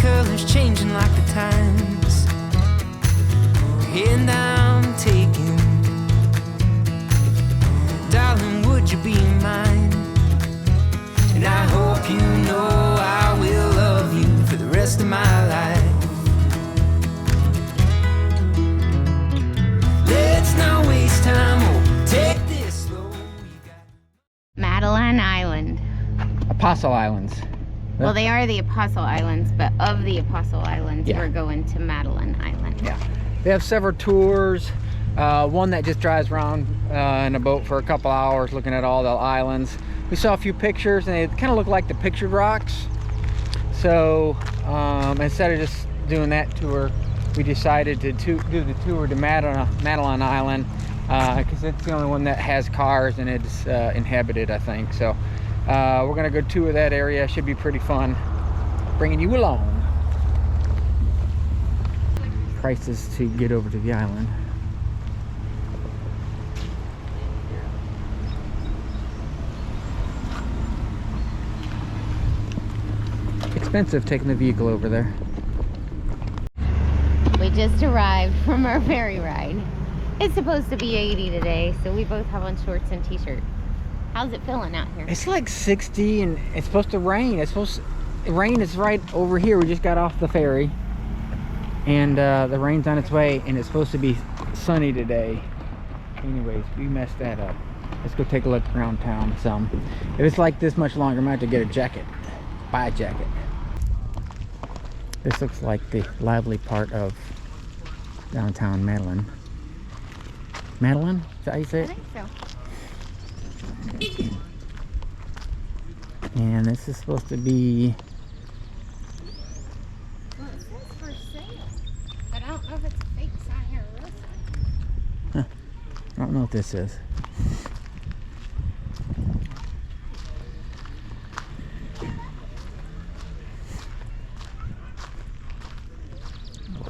colors changing like the times, and I'm taking. Darling, would you be mine? And I hope you know I will love you for the rest of my life. Let's not waste time, oh, take this slow. Madeline Island. Apostle Islands. Well, they are the Apostle Islands, but of the Apostle Islands, Yeah. we're going to Madeline Island. Yeah. They have several tours. One that just drives around in a boat for a couple hours looking at all the islands. We saw a few pictures and they kind of look like the pictured rocks. So instead of just doing that tour, we decided to do the tour to Madeline Island because it's the only one that has cars and it's inhabited, I think. So we're gonna go tour that area. Should be pretty fun. Bringing you along. Prices to get over to the island. Expensive taking the vehicle over there. We just arrived from our ferry ride. It's supposed to be 80 today, so we both have on shorts and t-shirt. How's it feeling out here? It's like 60 and it's supposed to rain. Rain is right over here. We just got off the ferry and the rain's on its way and it's supposed to be sunny today. Anyways, we messed that up. Let's go take a look around town some. If it's like this much longer, I'm gonna have to get a jacket. Buy a jacket. This looks like the lively part of downtown Madeline. Madeline? Is that how you say it? I think so. And this is supposed to be... Well, it says for sale, but I don't know if it's a fake sign or a real sign. I don't know what this is.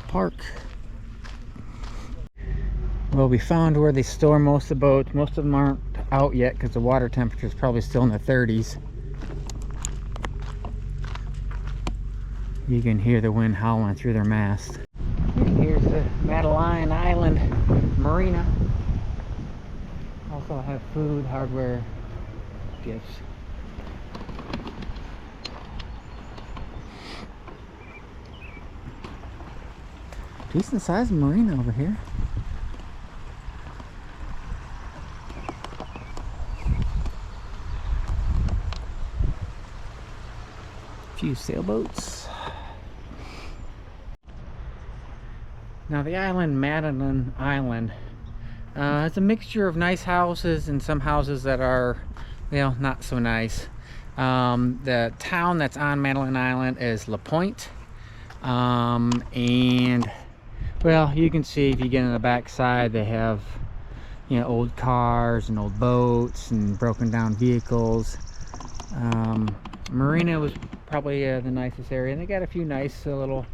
Park. Well, we found where they store most of the boats. Most of them aren't out yet because the water temperature is probably still in the 30s. You can hear the wind howling through their mast. And here's the Madeline Island Marina. Also have food, hardware, gifts. Decent sized marina over here. A few sailboats. Now the island, Madeline Island, it's a mixture of nice houses and some houses that are, well, not so nice. The town that's on Madeline Island is La Pointe, and well, you can see if you get on the back side, they have, you know, old cars and old boats and broken down vehicles. Marina was probably the nicest area, and they got a few nice little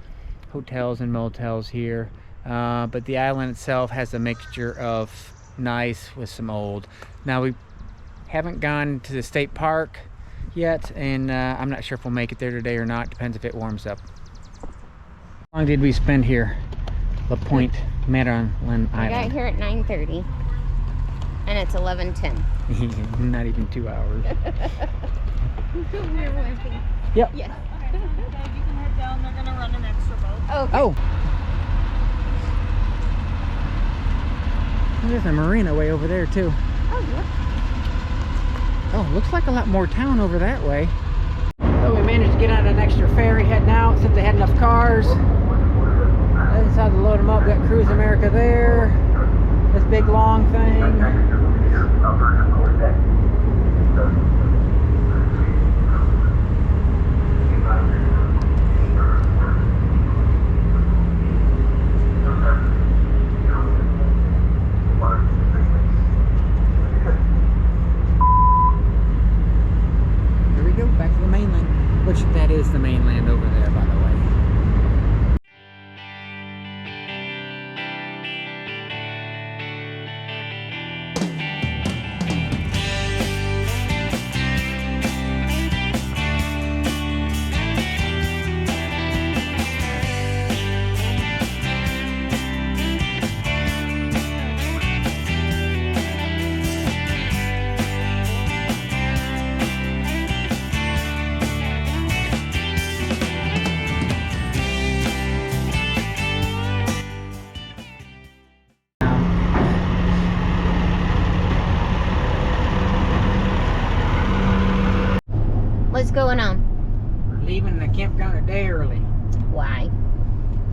hotels and motels here. But the island itself has a mixture of nice with some old. Now we haven't gone to the state park yet, and I'm not sure if we'll make it there today or not. Depends if it warms up. How long did we spend here? La Pointe, Madeline Island. I got here at 9:30, and it's 11:10. Not even 2 hours. We're wimping. Yep. Yes. Okay, you can head down. They're gonna run an extra boat. Okay. Oh. There's a marina way over there too. Oh, look. Oh, looks like a lot more town over that way. So we managed to get on an extra ferry heading out since they had enough cars. They decided to load them up. Got Cruise America there. This big long thing. Here we go, back to the mainland. Which that is the mainland over there, by the way.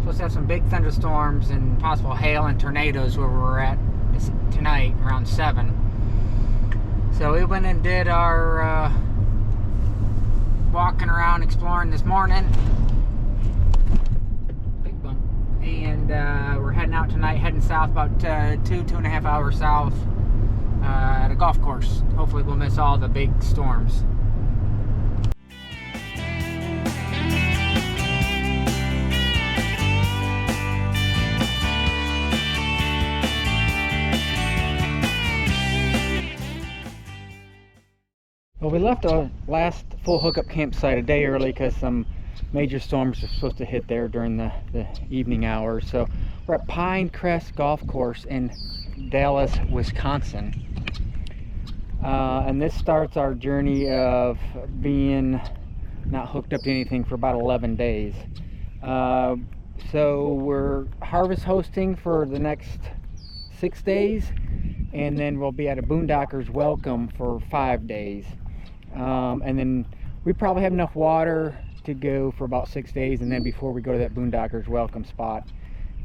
Supposed to have some big thunderstorms and possible hail and tornadoes where we're at tonight around 7. So we went and did our walking around exploring this morning. Big bump. And we're heading out tonight, heading south about 2.5 hours south at a golf course. Hopefully we'll miss all the big storms. Well, we left our last full hookup campsite a day early because some major storms are supposed to hit there during the evening hours. So we're at Pine Crest Golf Course in Dallas, Wisconsin. And this starts our journey of being not hooked up to anything for about 11 days. So we're harvest hosting for the next 6 days, and then we'll be at a Boondockers Welcome for 5 days. And then we probably have enough water to go for about 6 days, and then before we go to that Boondockers Welcome spot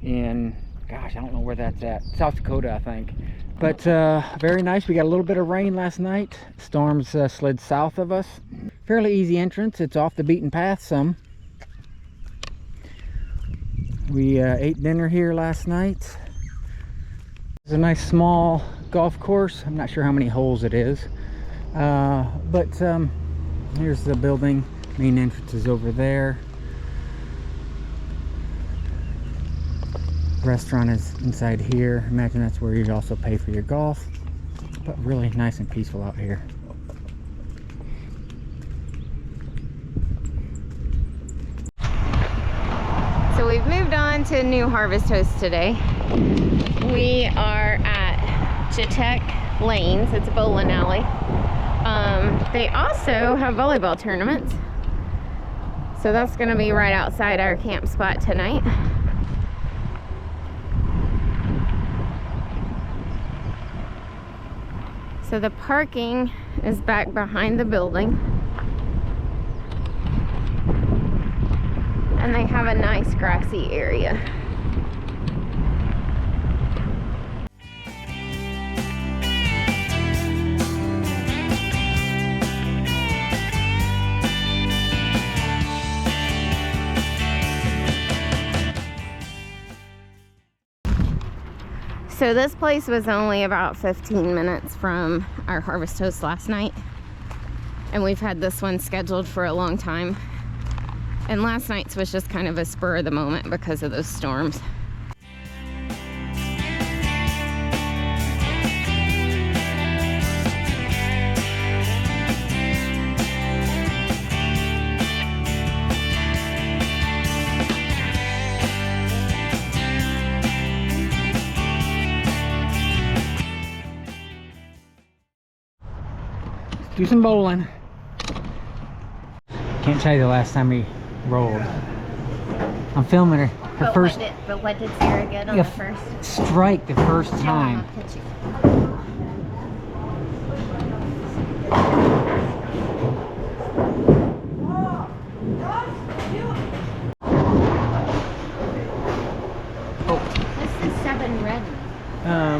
in, gosh, I don't know where that's at, South Dakota, I think. But very nice. We got a little bit of rain last night. Storms slid south of us. Fairly easy entrance. It's off the beaten path some. We ate dinner here last night. It's a nice small golf course. I'm not sure how many holes it is. But here's the building. Main entrance is over there. Restaurant is inside here. Imagine that's where you also pay for your golf. But really nice and peaceful out here. So we've moved on to new harvest host today. We are at Chautauqua Lanes. It's a bowling alley. They also have volleyball tournaments. So that's going to be right outside our camp spot tonight. So the parking is back behind the building. And they have a nice grassy area. So this place was only about 15 minutes from our harvest host last night. And we've had this one scheduled for a long time. And last night's was just kind of a spur of the moment because of those storms. Do some bowling. Can't tell you the last time we rolled. I'm filming her first. What did Sarah get on the first strike? The first time. This is 7 red.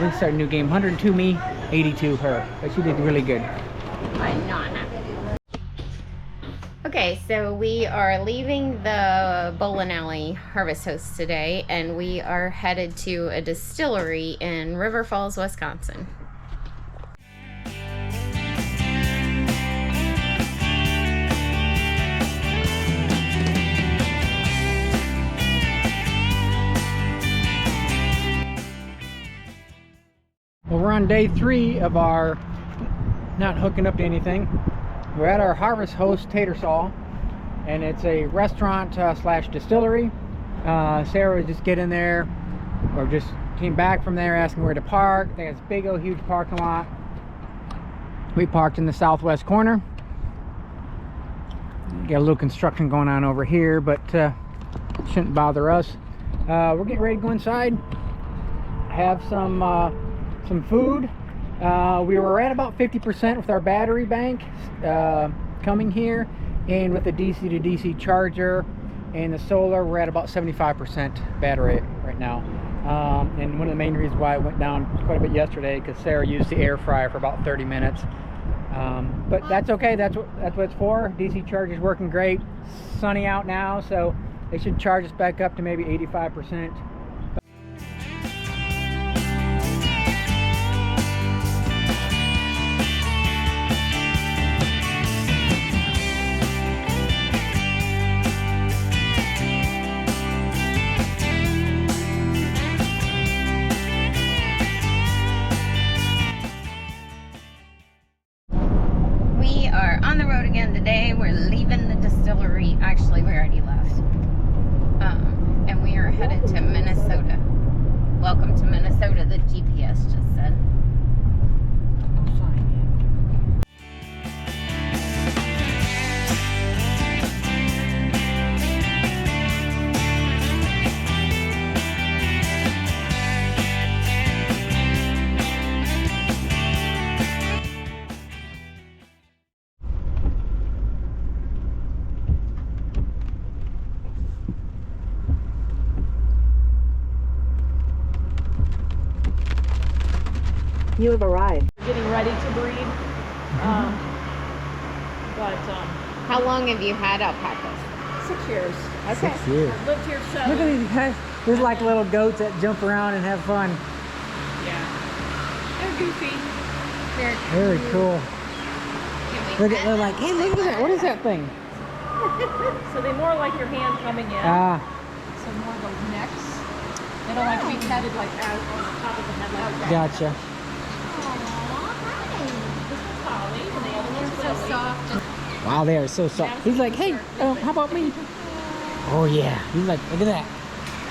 We start a new game. 102 me, 82 her. But she did really good. I'm not happy. Okay, so we are leaving the bowling alley harvest host today, and we are headed to a distillery in River Falls, Wisconsin. Well, we're on day 3 of our not hooking up to anything. We're at our harvest host Tatersall, and it's a restaurant slash distillery. Sarah was just getting there, or just came back from there asking where to park. They got this big old huge parking lot. We parked in the southwest corner. Got a little construction going on over here, but shouldn't bother us. We're getting ready to go inside, have some food. We were at about 50% with our battery bank coming here, and with the DC to DC charger, and the solar, we're at about 75% battery right now. And one of the main reasons why it went down quite a bit yesterday, because Sarah used the air fryer for about 30 minutes. But that's okay. That's what it's for. DC charge is working great. Sunny out now, so they should charge us back up to maybe 85%. We are on the road again today. We're leaving the distillery. Actually, we already left. And we are headed to Minnesota. Welcome to Minnesota, the GPS just said. You have arrived. Getting ready to breed. How long have you had alpacas? 6 years. Okay. 6 years. I've lived here Look at 7. these guys. There's like little goats that jump around and have fun. Yeah. They're goofy. Very cool. Look at, they're like, hey, look at that. What is that thing? So they more like your hand coming in. Ah, So more of those necks. They don't like to be petted like out on the top of the head like that. gotcha. This one's Holly and the other one's Lily. Soft. Wow, they are so soft. He's like, hey, how about me? Oh yeah. He's like, look at that.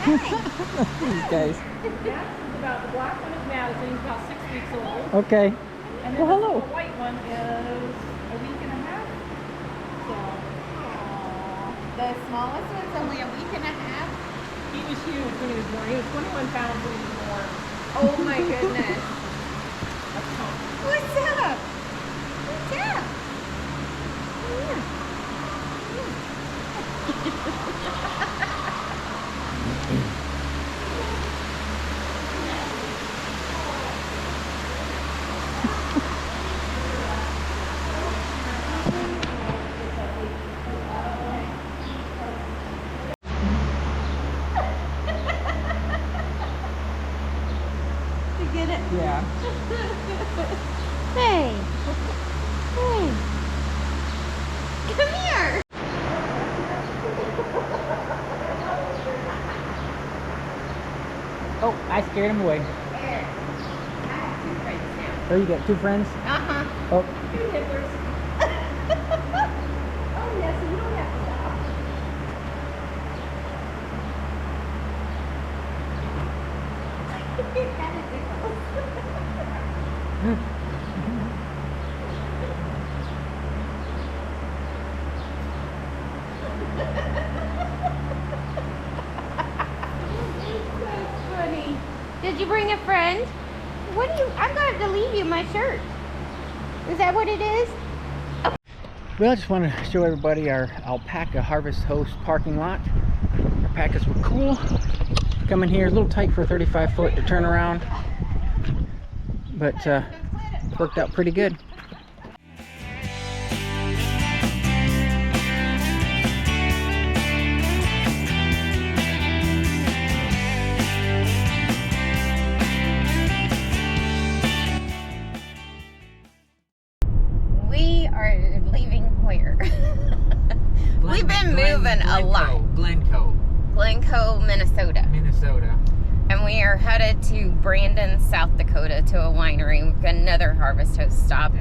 These guys. That's about, the black one is Madison, he's about 6 weeks old. Okay. And then Well, hello. the white one is a week and a half. So, The smallest one's only a week and a half. he was huge when he was born. He was 21 pounds when he was born. Oh my goodness. That's tough. What's up? What's up? Yeah. Hey. Hey. Come here. Oh, I scared him away. There. I have 2 friends now. Oh, you got 2 friends? Uh-huh. Oh, Two hippers. Oh, yeah, so you don't have to stop. Funny. Did you bring a friend? What do you? I'm going to have to leave you my shirt. Is that what it is? well, I just want to show everybody our alpaca harvest host parking lot. Alpacas were cool. Coming here, a little tight for a 35-foot turnaround, but worked out pretty good. We are leaving where? We've been moving a lot. Glencoe, Minnesota. Minnesota. And we are headed to Brandon, South Dakota to a winery. We've got another Harvest Host stop.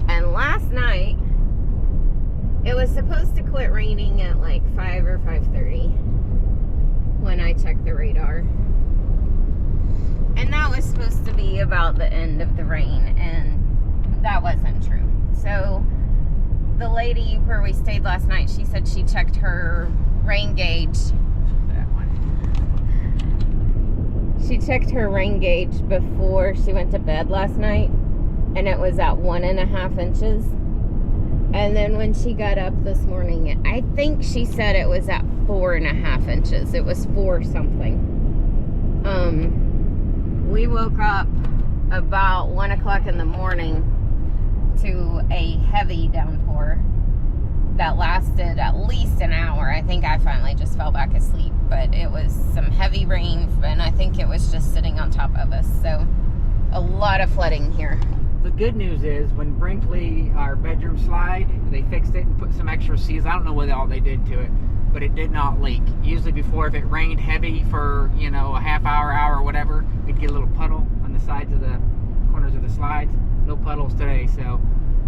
And last night, it was supposed to quit raining at like 5 or 5:30 when I checked the radar. And that was supposed to be about the end of the rain, and that wasn't true. So the lady where we stayed last night, she said she checked her rain gauge. That one. She checked her rain gauge before she went to bed last night, and it was at 1.5 inches. And then when she got up this morning, I think she said it was at 4.5 inches. It was 4 something. We woke up about 1 o'clock in the morning to a heavy downpour that lasted at least an hour. I think I finally just fell back asleep, but it was some heavy rain, and I think it was just sitting on top of us. So a lot of flooding here. The good news is when Brinkley, our bedroom slide, they fixed it and put some extra seals. I don't know what all they did to it, but it did not leak. Usually before, if it rained heavy for, you know, a half hour, or whatever, we'd get a little puddle on the sides of the corners of the slides. No puddles today, so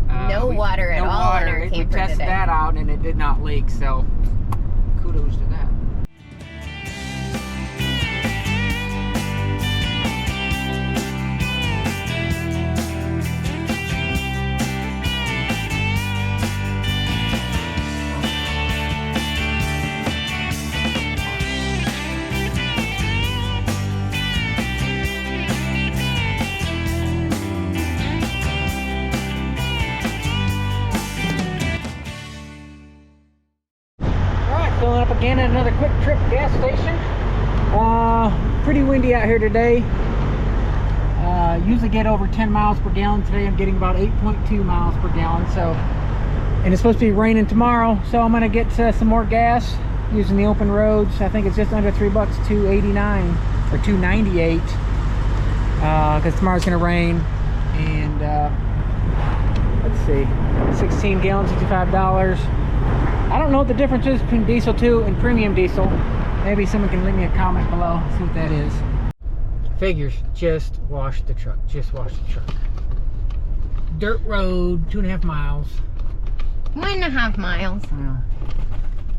No water at all in our camper We tested today. that out and it did not leak, so kudos to that. Filling up again at another quick trip gas station. Pretty windy out here today. Usually get over 10 miles per gallon. Today I'm getting about 8.2 miles per gallon. So, and it's supposed to be raining tomorrow, so I'm gonna get some more gas using the open roads. I think it's just under $3, $2.89 or $2.98, because tomorrow's gonna rain. And let's see, 16 gallons, $65. I don't know what the difference is between diesel 2 and premium diesel. Maybe someone can leave me a comment below, see what that is. Figures, just washed the truck, Dirt road, 2.5 miles. 1.5 miles. Yeah.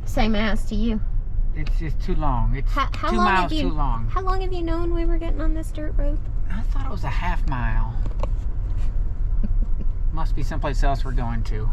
Same as to you. It's just too long. It's How 2 long miles have you, too long. How long have you known we were getting on this dirt road? I thought it was a half mile. Must be someplace else we're going to.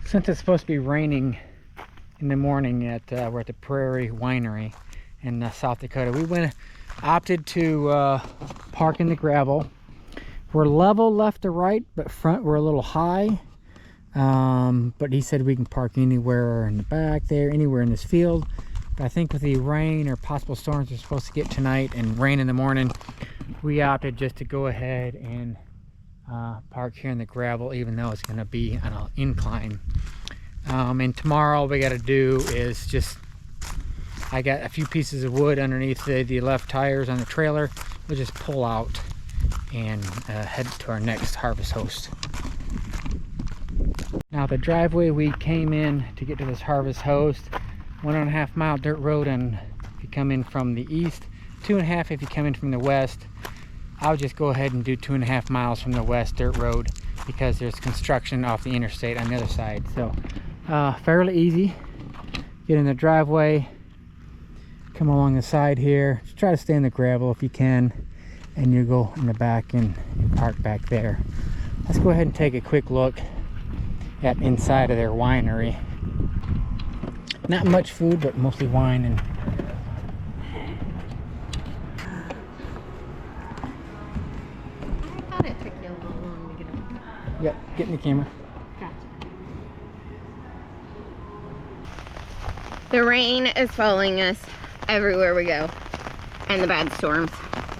Since it's supposed to be raining in the morning we're at the Prairie Winery in South Dakota. We opted to park in the gravel. We're level left to right, but front we're a little high. But he said we can park anywhere in the back there, anywhere in this field. But I think with the rain or possible storms we're supposed to get tonight and rain in the morning, we opted just to go ahead and park here in the gravel, even though it's going to be on an incline. And tomorrow all we got to do is I got a few pieces of wood underneath the left tires on the trailer. We'll just pull out and head to our next harvest host. Now the driveway we came in to get to this harvest host, 1.5 mile dirt road, and if you come in from the east, 2.5 if you come in from the west. I'll just go ahead and do 2.5 miles from the west dirt road because there's construction off the interstate on the other side. So fairly easy. Get in the driveway, come along the side here, just try to stay in the gravel if you can, and you go in the back and park back there. Let's go ahead and take a quick look at inside of their winery. Not much food, but mostly wine. And I thought it took you a little long to get up. yep, get in the camera. Gotcha. The rain is following us everywhere we go, and the bad storms.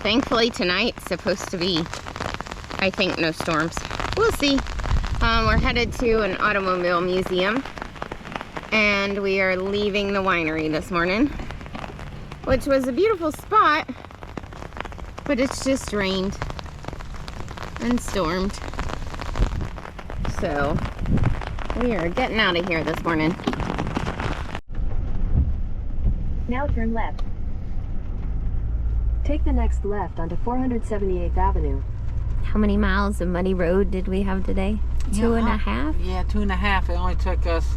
Thankfully tonight's supposed to be, I think, no storms. We'll see. We're headed to an automobile museum, and we are leaving the winery this morning, which was a beautiful spot, but it's just rained and stormed. So we are getting out of here this morning. Now turn left. Take the next left onto 478th Avenue. How many miles of muddy road did we have today? Two and a half? Yeah, 2.5. It only took us,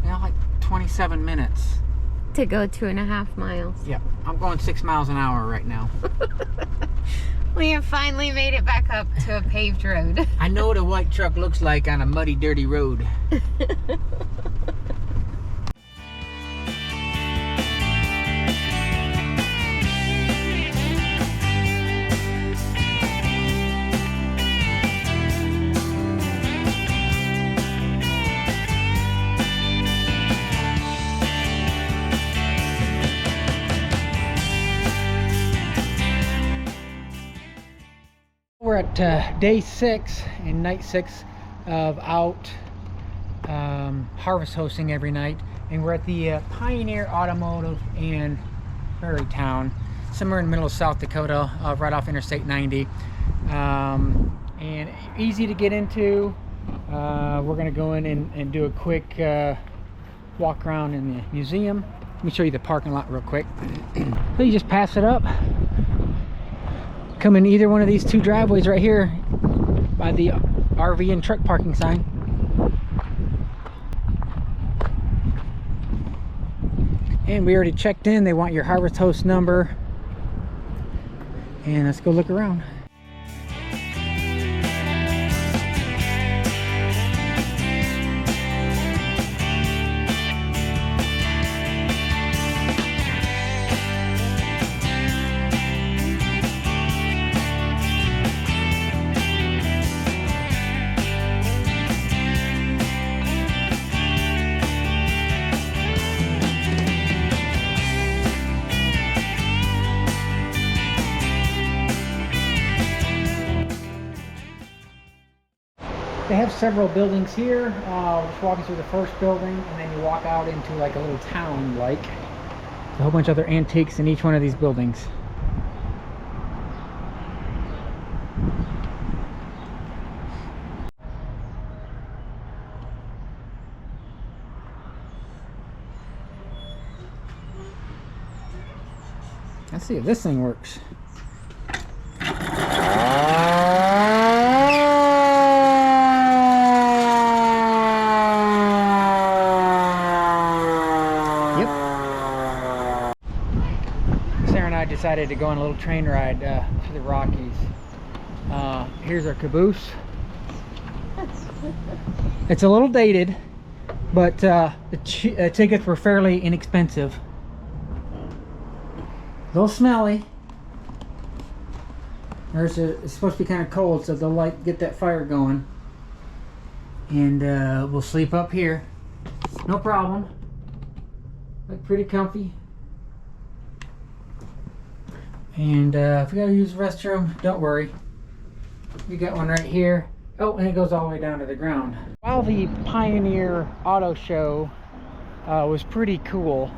like 27 minutes. To go 2.5 miles. Yeah, I'm going 6 miles an hour right now. We have finally made it back up to a paved road. I know what a white truck looks like on a muddy, dirty road. We're at day 6 and night 6 of out harvest hosting every night, and we're at the Pioneer Automotive in Prairie Town, somewhere in the middle of South Dakota, right off Interstate 90, and easy to get into. We're gonna go in and do a quick walk around in the museum. Let me show you the parking lot real quick. So you just pass it up, come in either one of these 2 driveways right here by the RV and truck parking sign. And we already checked in. They want your harvest host number. And let's go look around. They have several buildings here. Just walking through the first building, and then you walk out into like a little town, like a whole bunch of other antiques in each one of these buildings. Let's see if this thing works. Decided to go on a little train ride through the Rockies. Here's our caboose. It's a little dated, but the tickets were fairly inexpensive. A little smelly. It's supposed to be kind of cold, so they'll get that fire going. And we'll sleep up here. No problem. Like pretty comfy. And if we gotta use the restroom, don't worry. We got one right here. Oh, and it goes all the way down to the ground. While the Pioneer Auto Show was pretty cool,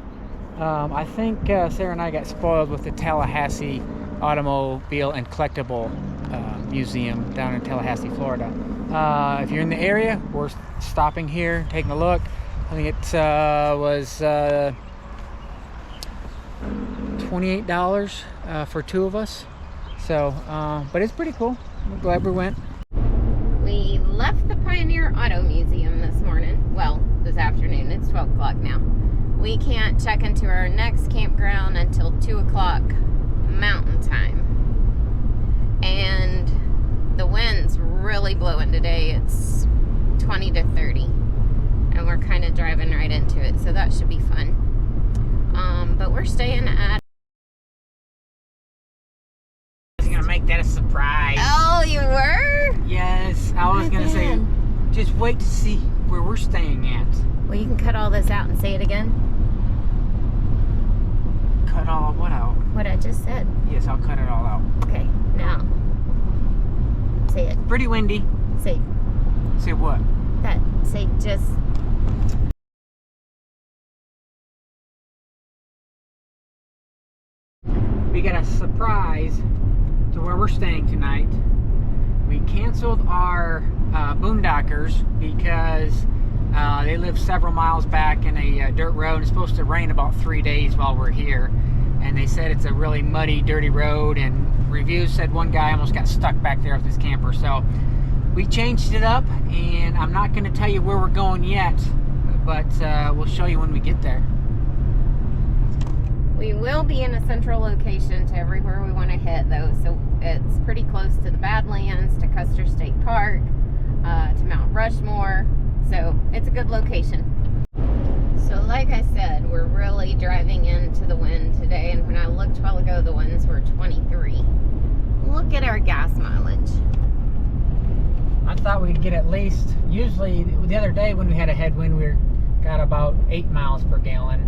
I think Sarah and I got spoiled with the Tallahassee Automobile and Collectible Museum down in Tallahassee, Florida. If you're in the area, we're stopping here, taking a look. I think it was $28 for 2 of us. So, but it's pretty cool. We're glad we went. We left the Pioneer Auto Museum this morning. Well, this afternoon. It's 12 o'clock now. We can't check into our next campground until 2 o'clock Mountain Time. And the wind's really blowing today. It's 20 to 30. And we're kind of driving right into it. So that should be fun. But we're staying at... I was going to make that a surprise. Oh, you were? Yes. I was going to say, just wait to see where we're staying at. Well, you can cut all this out and say it again. Cut all what out? What I just said. Yes, I'll cut it all out. Okay, now. Say it. Pretty windy. Say. Say what? That. Say just. We got a surprise to where we're staying tonight. We canceled our boondockers because They live several miles back in a dirt road. It's supposed to rain about 3 days while we're here. And they said it's a really muddy, dirty road. And reviews said one guy almost got stuck back there with his camper. So we changed it up. And I'm not going to tell you where we're going yet. But we'll show you when we get there. We will be in a central location to everywhere we want to hit, though. So it's pretty close to the Badlands, to Custer State Park, to Mount Rushmore. So it's a good location. So like I said, we're really driving into the wind today. And when I looked a while ago, the winds were 23. Look at our gas mileage. I thought we'd get at least, usually the other day when we had a headwind, we got about 8 miles per gallon.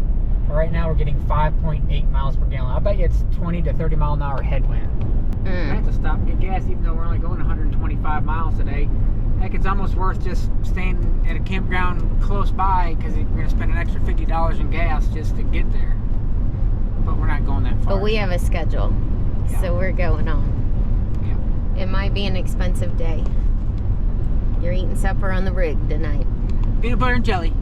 Right now we're getting 5.8 miles per gallon. I bet you it's 20 to 30 mile an hour headwind. I have to stop and get gas even though we're only going 125 miles today. Heck, it's almost worth just staying at a campground close by because you're going to spend an extra $50 in gas just to get there. But we're not going that far. But we have a schedule, so we're going on. Yeah. It might be an expensive day. You're eating supper on the rig tonight. Peanut butter and jelly.